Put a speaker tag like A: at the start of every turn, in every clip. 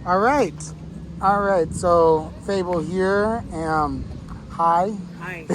A: All right. All right. So, Fable here. Hi.
B: Hi.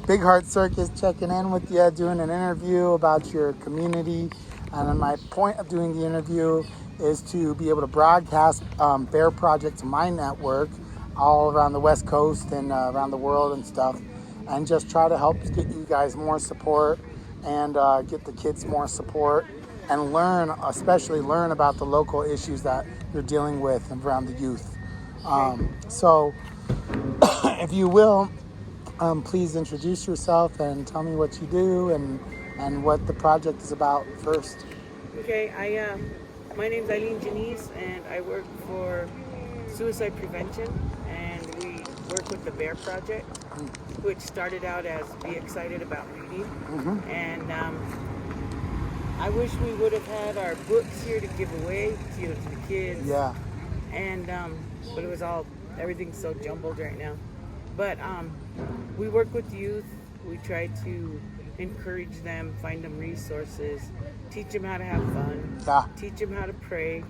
A: Big Heart Circus checking in with you, doing an interview about your community. And then my point of doing the interview is to be able to broadcast Bear Project to my network all around the West Coast and around the world and stuff. And just try to help get you guys more support and get the kids more support and learn, especially learn about the local issues that you're dealing with around the youth. So, if you will, please introduce yourself and tell me what you do and what the project is about first.
B: Okay, my name's Eileen and I work for suicide prevention, and we work with the Bear Project, which started out as Be Excited About Reading. And I wish we would have had our books here to give away to the kids.
A: Yeah.
B: And but it was everything's so jumbled right now. But we work with youth. We try to encourage them, find them resources, teach them how to have fun, teach them how to pray,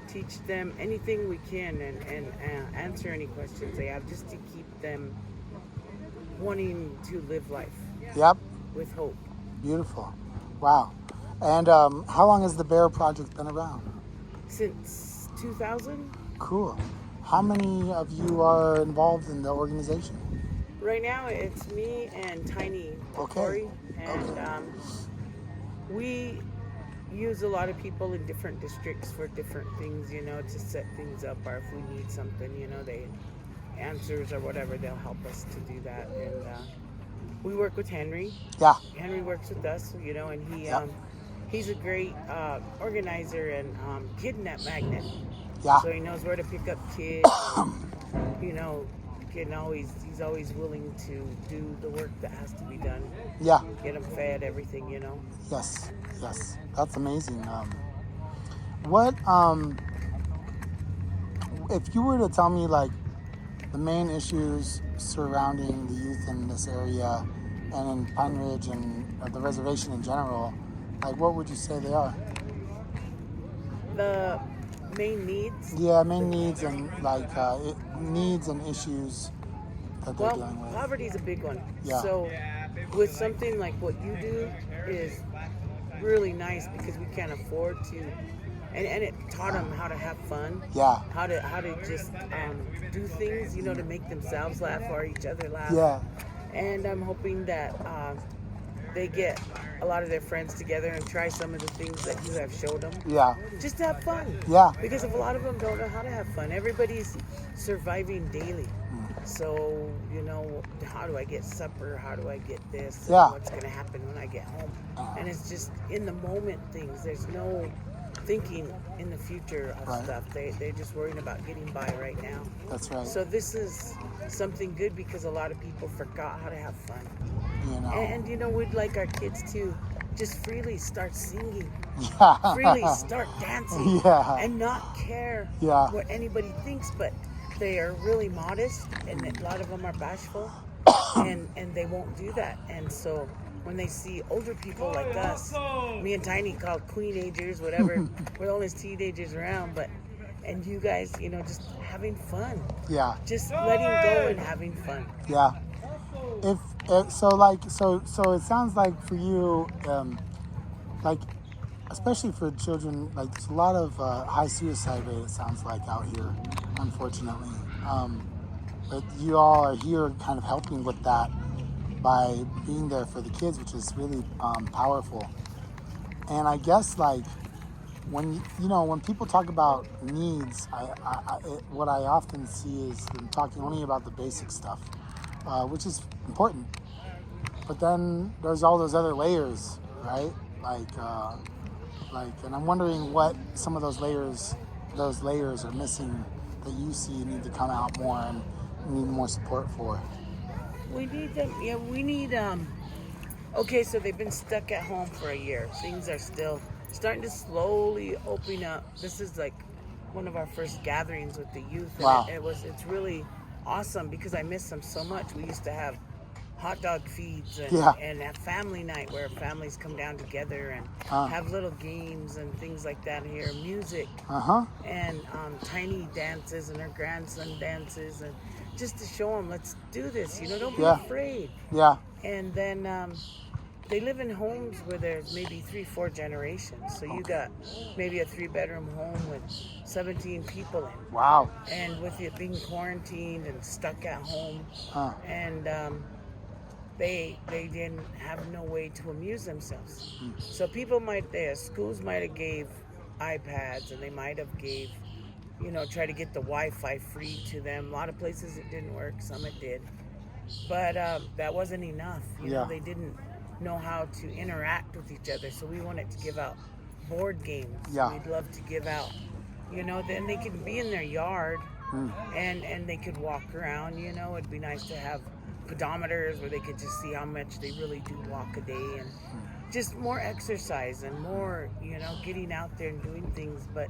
B: teach them anything we can, and answer any questions they have, just to keep them wanting to live life.
A: Yep.
B: With hope.
A: Beautiful. Wow. And how long has the Bear Project been around?
B: Since 2000.
A: Cool. How many of you are involved in the organization?
B: Right now, it's me and Tiny.
A: Okay.
B: And we use a lot of people in different districts for different things, to set things up, or if we need something, they answers or whatever, they'll help us to do that. And we work with Henry.
A: Yeah.
B: Henry works with us, and he's a great organizer and kidnap magnet.
A: Yeah.
B: So he knows where to pick up kids. He's always willing to do the work that has to be done.
A: Yeah.
B: Get them fed, everything,
A: Yes. That's amazing. If you were to tell me like the main issues surrounding the youth in this area and in Pine Ridge and the reservation in general, like what would you say they are?
B: The main needs?
A: Yeah, main needs and needs and issues that they're dealing with.
B: Poverty is a big one.
A: Yeah.
B: So with something like what you do is really nice because we can't afford to, and it taught them how to have fun.
A: Yeah.
B: How to just do things, to make themselves laugh or each other laugh.
A: Yeah.
B: And I'm hoping that they get a lot of their friends together and try some of the things that you have showed them.
A: Yeah.
B: Just to have fun.
A: Yeah.
B: Because if a lot of them don't know how to have fun, everybody's surviving daily. So, how do I get supper? How do I get this?
A: Yeah.
B: What's going to happen when I get home? And it's just in the moment things. There's no thinking in the future of stuff. They're just worrying about getting by right now.
A: That's right.
B: So this is something good because a lot of people forgot how to have fun. And we'd like our kids to just freely start singing.
A: Yeah.
B: Freely start dancing.
A: Yeah.
B: And not care what anybody thinks, but they are really modest, and a lot of them are bashful, and they won't do that. And so when they see older people like us, me and Tiny called queenagers, whatever, we're the only teenagers around, and you guys, just having fun.
A: Yeah.
B: Just letting go and having fun.
A: Yeah. So it sounds like for you, especially for children, like there's a lot of high suicide rate, it sounds like, out here, unfortunately. But you all are here kind of helping with that by being there for the kids, which is really powerful. And I guess when people talk about needs, what I often see is them talking only about the basic stuff, which is important. But then there's all those other layers, right? And I'm wondering what some of those layers are missing that you see need to come out more and need more support for.
B: We need them. Yeah, we need. Okay, so they've been stuck at home for a year. Things are still starting to slowly open up. This is like one of our first gatherings with the youth. And
A: wow.
B: It's really awesome because I miss them so much. We used to have hot dog feeds and,
A: Yeah.
B: and a family night where families come down together and have little games and things like that here, music, and Tiny dances and her grandson dances, and just to show them, let's do this, don't be afraid.
A: Yeah.
B: And then they live in homes where there's maybe 3-4 generations. So you got maybe a 3-bedroom home with 17 people in.
A: Wow.
B: And with it being quarantined and stuck at home, and they didn't have no way to amuse themselves. So schools might have gave iPads, and they might have gave, try to get the Wi-Fi free to them. A lot of places it didn't work, some it did. But that wasn't enough. They didn't know how to interact with each other. So we wanted to give out board games.
A: Yeah.
B: We'd love to give out, then they could be in their yard and they could walk around. It'd be nice to have pedometers where they could just see how much they really do walk a day, and just more exercise and more, getting out there and doing things. But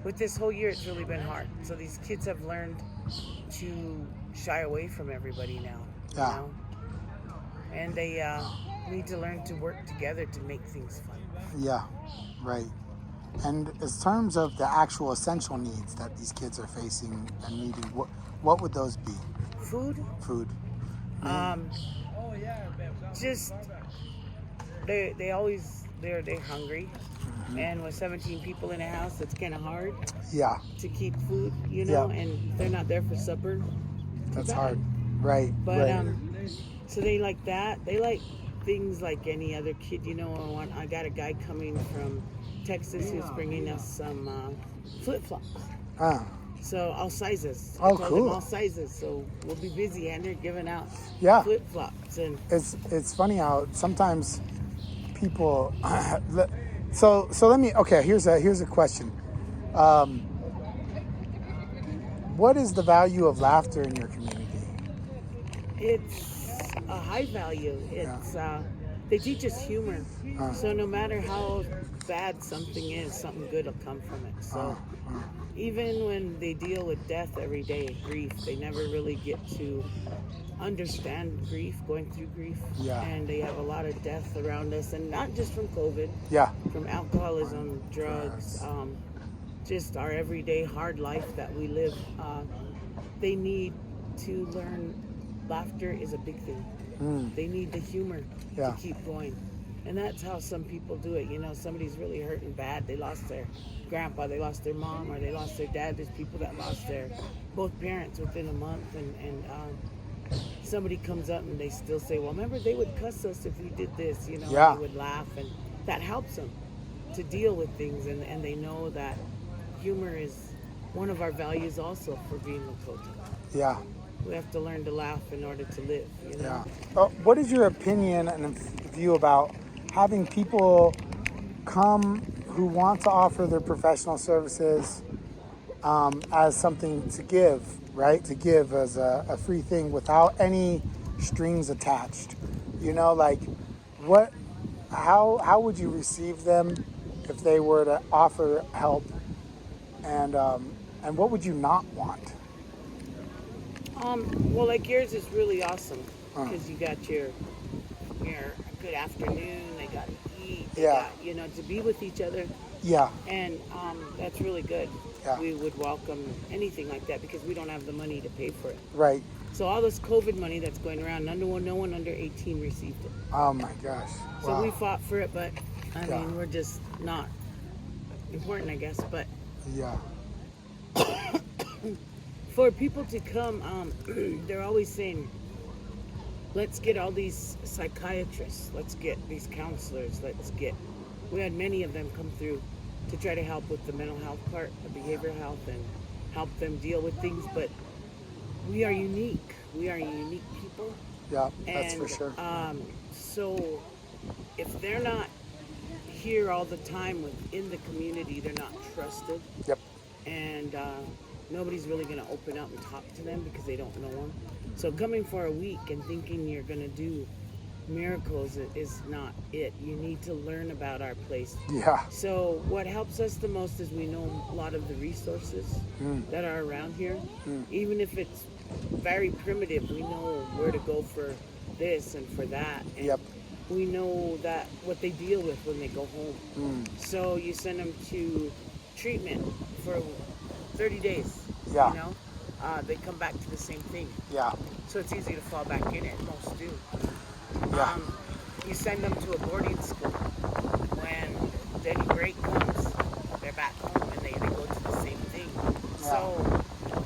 B: with this whole year, it's really been hard. So these kids have learned to shy away from everybody now.
A: Yeah.
B: And they need to learn to work together to make things fun.
A: Yeah, right. And in terms of the actual essential needs that these kids are facing and needing, what would those be?
B: Food. Just they're hungry, and with 17 people in a house, it's kind of hard.
A: Yeah.
B: To keep food, and if they're not there for supper,
A: that's hard. Right.
B: But
A: right.
B: So they like that. They like things like any other kid. I got a guy coming from Texas who's bringing us some flip-flops. So all sizes.
A: Oh,
B: I told
A: cool.
B: him all sizes. So we'll be busy and they're giving out flip-flops. And
A: it's funny how sometimes people. So let me. Okay, here's a question. What is the value of laughter in your community?
B: It's a high value. It's they teach us humor. So no matter how bad something is, something good will come from it. So even when they deal with death every day, grief, they never really get to understand grief, going through grief.
A: Yeah.
B: And they have a lot of death around us, and not just from COVID.
A: Yeah.
B: From alcoholism, drugs, just our everyday hard life that we live. They need to learn laughter is a big thing. They need the humor to keep going. And that's how some people do it. Somebody's really hurting bad. They lost their grandpa, they lost their mom, or they lost their dad. There's people that lost their both parents within a month. And somebody comes up and they still say, well, remember, they would cuss us if we did this. They would laugh. And that helps them to deal with things. And they know that humor is one of our values also for being Lakota.
A: Yeah.
B: We have to learn to laugh in order to live.
A: Yeah. What is your opinion and view about having people come who want to offer their professional services as something to give, right? To give as a free thing without any strings attached. How would you receive them if they were to offer help, and what would you not want?
B: Well, like yours is really awesome because you got your good afternoon. They got to eat. They got, to be with each other.
A: Yeah.
B: And that's really good.
A: Yeah.
B: We would welcome anything like that because we don't have the money to pay for it.
A: Right.
B: So all this COVID money that's going around, no one under 18 received it.
A: Oh my gosh. Wow.
B: So we fought for it, but I mean, we're just not important, I guess. But
A: yeah.
B: For people to come, they're always saying, let's get all these psychiatrists, let's get these counselors, we had many of them come through to try to help with the mental health part, the behavioral health, and help them deal with things, but we are unique. We are unique people.
A: Yeah, that's for sure.
B: So if they're not here all the time within the community, they're not trusted.
A: Yep.
B: And nobody's really going to open up and talk to them because they don't know them. So coming for a week and thinking you're going to do miracles is not it. You need to learn about our place.
A: Yeah.
B: So what helps us the most is we know a lot of the resources that are around here. Even if it's very primitive, we know where to go for this and for that. And
A: Yep.
B: we know that what they deal with when they go home. So you send them to treatment for 30 days.
A: Yeah.
B: You know, they come back to the same thing.
A: Yeah.
B: So it's easy to fall back in it. Most do.
A: Yeah.
B: You send them to a boarding school. When any break comes, they're back home and they go to the same thing.
A: Yeah.
B: So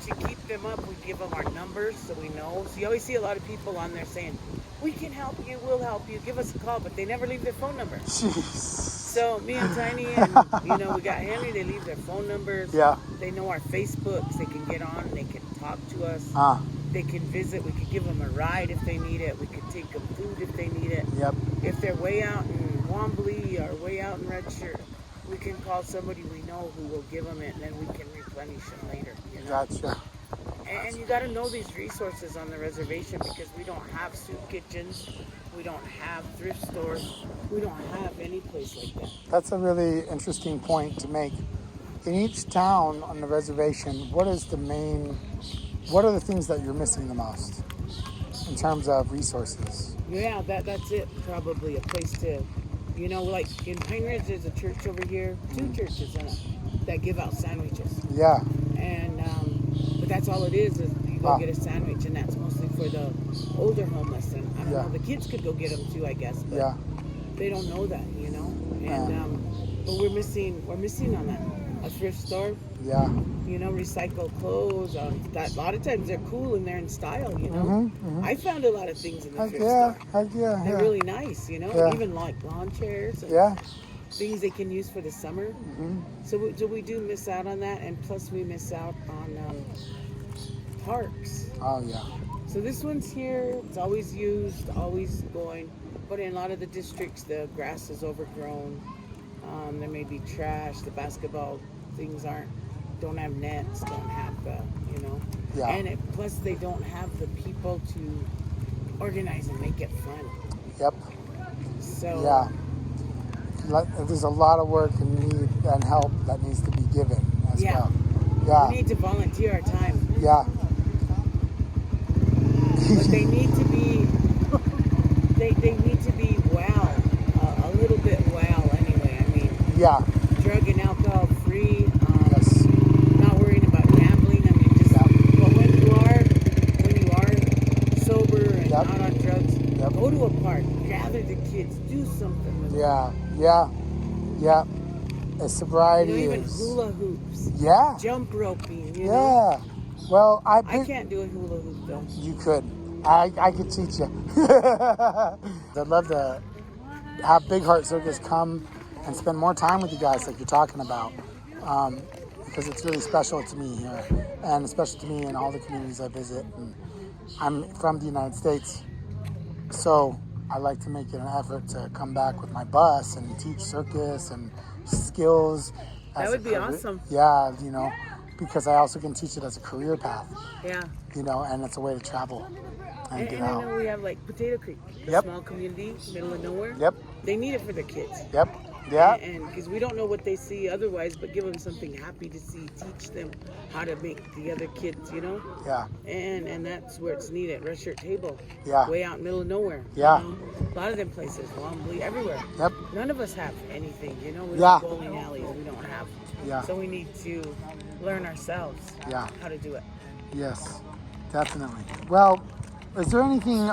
B: to keep them up, we give them our numbers so we know. So you always see a lot of people on there saying, "We can help you, we'll help you, give us a call," but they never leave their phone number.
A: Jeez.
B: So me and Tiny and we got Henry, they leave their phone numbers.
A: Yeah.
B: They know our Facebooks, they can get on, they can talk to us. They can visit, we could give them a ride if they need it, we could take them food if they need it.
A: Yep.
B: If they're way out in Wombly or way out in Red Shirt, we can call somebody we know who will give them it, and then we can replenish them later. You know?
A: Gotcha.
B: And you got to know these resources on the reservation because we don't have soup kitchens, we don't have thrift stores, we don't have any place like that.
A: That's a really interesting point to make. In each town on the reservation, what are the things that you're missing the most in terms of resources?
B: Yeah, that's it. Probably a place to, like in Pine Ridge, there's a church over here, two churches that give out sandwiches.
A: Yeah.
B: And but that's all it is you go get a sandwich, and that's mostly for the older homeless. And I don't know, the kids could go get them too, I guess. But they don't know that, And but we're missing on that. A thrift store.
A: Yeah.
B: Recycle clothes. That a lot of times they're cool and they're in style. I found a lot of things in the thrift store.
A: Heck yeah.
B: They're really nice. Even like lawn chairs. And things they can use for the summer. So we do miss out on that, and plus we miss out on parks.
A: Oh yeah.
B: So this one's here. It's always used, always going. But in a lot of the districts, the grass is overgrown. There may be trash. The basketball things don't have nets. Don't have
A: Yeah.
B: And plus they don't have the people to organize and make it fun.
A: Yep.
B: So
A: yeah. There's a lot of work and need and help that needs to be given as well. Yeah.
B: We need to volunteer our time.
A: Yeah.
B: But they need to be well, a little bit well anyway. I mean, drug and alcohol free.
A: Yes.
B: Not worrying about gambling. I mean, just but when you are sober and not on drugs, go to a park, gather the kids, do something with them.
A: Yeah. Sobriety
B: even
A: is
B: hula hoops.
A: Yeah.
B: Jump roping. You know?
A: Well,
B: I can't do a hula hoop though.
A: You could. I could teach you. I'd love to have Big Heart Circus come and spend more time with you guys like you're talking about, because it's really special to me here, and especially to me in all the communities I visit. And I'm from the United States, so I like to make it an effort to come back with my bus and teach circus and skills.
B: That would be awesome.
A: Yeah, because I also can teach it as a career path.
B: Yeah.
A: And it's a way to travel and get out.
B: We have like Potato Creek, a
A: Yep.
B: small community, middle of nowhere.
A: Yep.
B: They need it for their kids.
A: Yep. Yeah.
B: And because we don't know what they see otherwise, but give them something happy to see, teach them how to make the other kids,
A: Yeah.
B: And that's where it's needed. Red Shirt Table.
A: Yeah.
B: Way out middle of nowhere.
A: Yeah.
B: A lot of them places, Wombly, everywhere.
A: Yep.
B: None of us have anything, we
A: Yeah.
B: have bowling alleys, we don't have.
A: Yeah.
B: So we need to learn ourselves how to do it.
A: Yes, definitely. Well, is there anything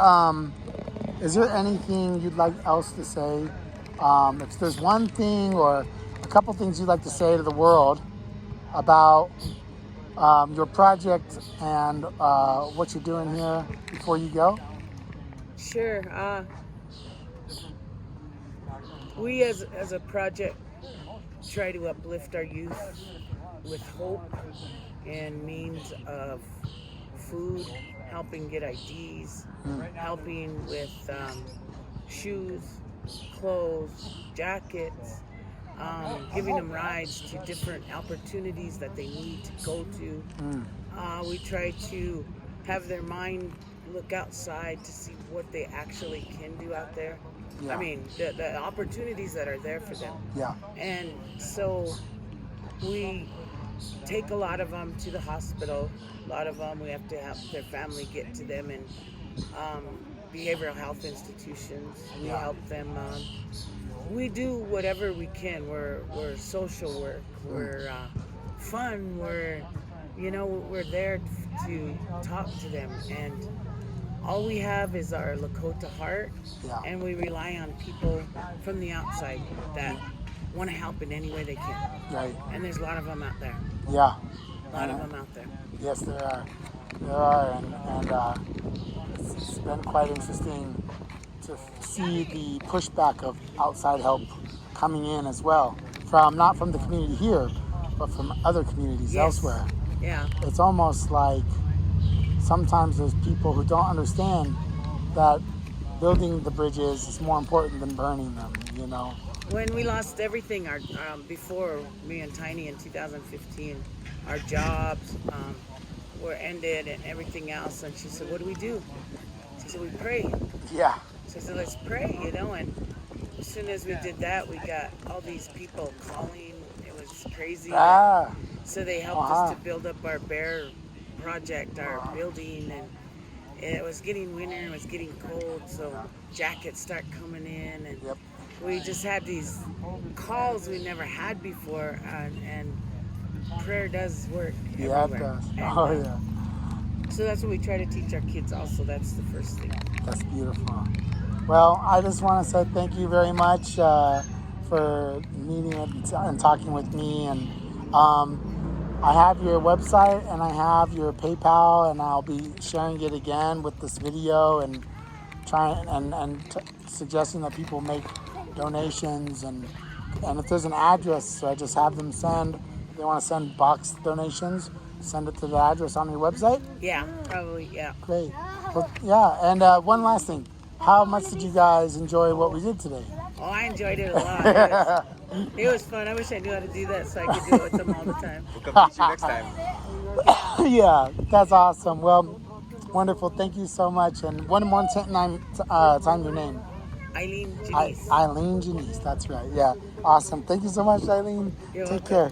A: you'd like else to say? If there's one thing or a couple things you'd like to say to the world about your project and what you're doing here before you go?
B: Sure. We as a project try to uplift our youth with hope and means of food, helping get IDs, helping with shoes, clothes, jackets, giving them rides to different opportunities that they need to go to. We try to have their mind look outside to see what they actually can do out there.
A: Yeah.
B: I mean, the opportunities that are there for them.
A: Yeah.
B: And so we take a lot of them to the hospital. A lot of them we have to have their family get to them, and behavioral health institutions. We
A: Yeah.
B: help them. We do whatever we can. We're social work. We're fun. We're there to talk to them, and all we have is our Lakota heart,
A: Yeah.
B: and we rely on people from the outside that want to help in any way they can.
A: Right.
B: And there's a lot of them out there.
A: Yeah.
B: A lot of them out there.
A: Yes, there are. There are, and it's been quite interesting to see the pushback of outside help coming in as well, not from the community here, but from other communities
B: Yes.
A: elsewhere.
B: Yeah.
A: It's almost like sometimes there's people who don't understand that building the bridges is more important than burning them, you know?
B: When we lost everything, before me and Tiny in 2015, our jobs were ended and everything else. And she said, "What do we do?" She said, "We pray."
A: Yeah.
B: She said, "Let's pray," And as soon as we did that, we got all these people calling. It was crazy.
A: Ah.
B: So they helped us to build up our bear project, our building, and it was getting winter, it was getting cold, so jackets start coming in, and
A: Yep.
B: we just had these calls we never had before, and prayer does work
A: Yeah, it
B: everywhere.
A: does.
B: And,
A: Oh, yeah.
B: So that's what we try to teach our kids also. That's the first thing.
A: That's beautiful. Well, I just want to say thank you very much for meeting and talking with me. And I have your website and I have your PayPal, and I'll be sharing it again with this video and trying and suggesting that people make donations. And if there's an address, so I just have them send. If they want to send box donations, send it to the address on your website.
B: Yeah, probably, yeah.
A: Great. Well, yeah, and one last thing. How much did you guys enjoy what we did today?
B: Oh, I enjoyed it a lot. It was fun. I wish I knew how to do that so I could do it with them all the time.
C: We'll come meet you next time.
A: Yeah, that's awesome. Well, wonderful. Thank you so much. And one more time your name.
B: Eileen Janice.
A: Eileen Janice. That's right. Yeah. Awesome. Thank you so much, Eileen.
B: You're
A: Take
B: welcome.
A: care.